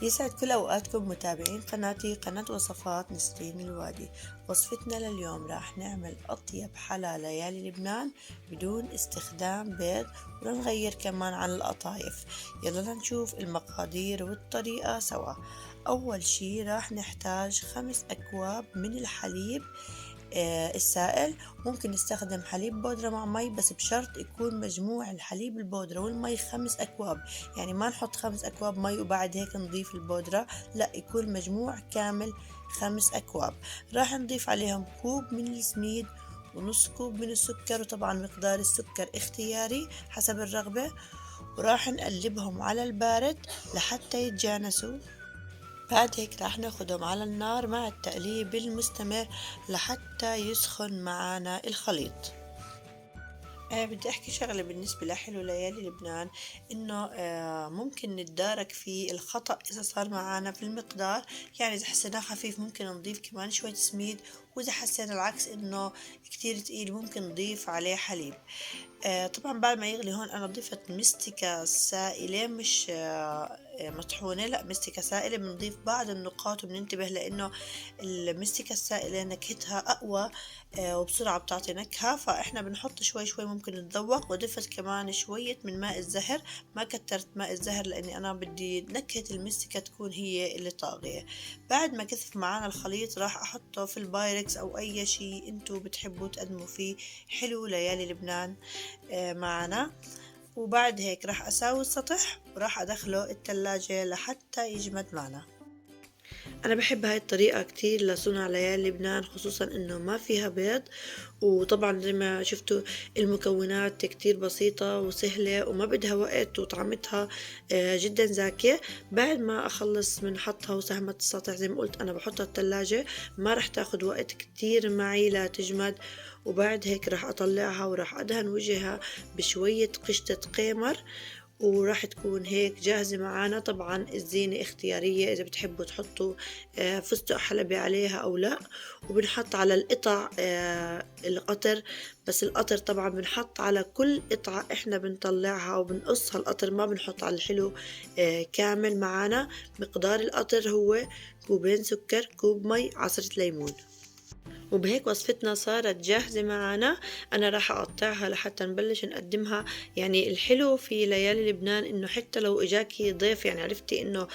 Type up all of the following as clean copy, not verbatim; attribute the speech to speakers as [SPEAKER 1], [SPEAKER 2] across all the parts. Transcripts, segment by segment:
[SPEAKER 1] يسعد كل أوقاتكم متابعين قناتي قناة وصفات نسرين الوادي. وصفتنا لليوم راح نعمل أطيب حلا ليالي لبنان بدون استخدام بيض، ونغير كمان عن القطايف. يلا نشوف المقادير والطريقة سوا. أول شي راح نحتاج 5 أكواب من الحليب السائل. ممكن نستخدم حليب بودرة مع مي، بس بشرط يكون مجموع الحليب البودرة والمي 5 أكواب. يعني ما نحط 5 أكواب مي وبعد هيك نضيف البودرة، لا، يكون مجموع كامل 5 أكواب. راح نضيف عليهم كوب من السميد ونص كوب من السكر، وطبعا مقدار السكر اختياري حسب الرغبة. وراح نقلبهم على البارد لحتى يتجانسوا. بعد هيك راح ناخدهم على النار مع التقليب المستمر لحتى يسخن معانا الخليط. بدي أحكي شغلة بالنسبة لحلو ليالي لبنان، إنه ممكن نتدارك في الخطأ إذا صار معانا في المقدار. يعني إذا حسيناه خفيف ممكن نضيف كمان شوية سميد، وإذا حسينا العكس إنه كتير تقيل ممكن نضيف عليه حليب. طبعا بعد ما يغلي هون أنا ضفت مستكة سائلة، مش مطحونة، لا، مستكة سائلة. بنضيف بعض النقاط وبننتبه لأنه المستكة السائلة نكهتها أقوى وبسرعة بتعطي نكهة، فإحنا بنحط شوي شوي ممكن نتذوق. وضفت كمان شوية من ماء الزهر، ما كترت ماء الزهر لأني أنا بدي نكهة المستكة تكون هي اللي طاغية. بعد ما كثف معانا الخليط راح أحطه في البايركس أو أي شي انتو بتحبوا تقدموا فيه حلو ليالي لبنان معنا. وبعد هيك راح أساوي السطح وراح أدخله التلاجة لحتى يجمد معنا. أنا بحب هاي الطريقة كتير لصنع ليالي لبنان، خصوصا إنه ما فيها بيض. وطبعا زي ما شفتوا المكونات كتير بسيطة وسهلة وما بدها وقت، وطعمتها جدا زاكية. بعد ما أخلص من حطها وسهمة السطح زي ما قلت أنا بحطها التلاجة، ما رح تاخد وقت كتير معي لا تجمد. وبعد هيك راح أطلعها وراح أدهن وجهها بشوية قشطة قيمر، وراح تكون هيك جاهزة معانا. طبعا الزينة اختيارية، إذا بتحبوا تحطوا فستق حلبي عليها أو لا. وبنحط على القطع القطر، بس القطر طبعا بنحط على كل قطعة إحنا بنطلعها وبنقصها القطر، ما بنحط على الحلو كامل معانا. مقدار القطر هو كوبين سكر، كوب مي، عصرة ليمون. وبهيك وصفتنا صارت جاهزة معنا. أنا راح أقطعها لحتى نبلش نقدمها. يعني الحلو في ليالي لبنان إنه حتى لو إجاكي ضيف، يعني عرفتي إنه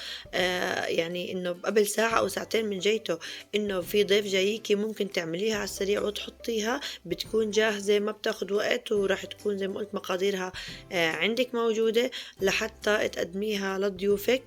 [SPEAKER 1] يعني إنه قبل ساعة أو ساعتين من جيته إنه في ضيف جايكي، ممكن تعمليها على السريع وتحطيها، بتكون جاهزة ما بتاخد وقت، وراح تكون زي ما قلت مقاديرها عندك موجودة لحتى تقدميها لضيوفك.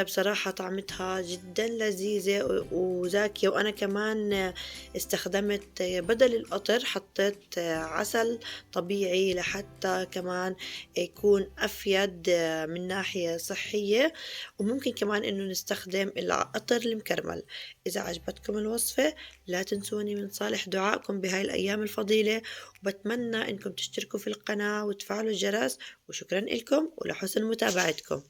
[SPEAKER 1] بصراحة طعمتها جدا لذيذة وزاكية. وأنا كمان استخدمت بدل القطر حطيت عسل طبيعي لحتى كمان يكون أفيد من ناحية صحية. وممكن كمان إنه نستخدم القطر المكرمل. إذا عجبتكم الوصفة لا تنسوني من صالح دعائكم بهاي الأيام الفضيلة، وبتمنى إنكم تشتركوا في القناة وتفعلوا الجرس. وشكرا لكم ولحسن متابعتكم.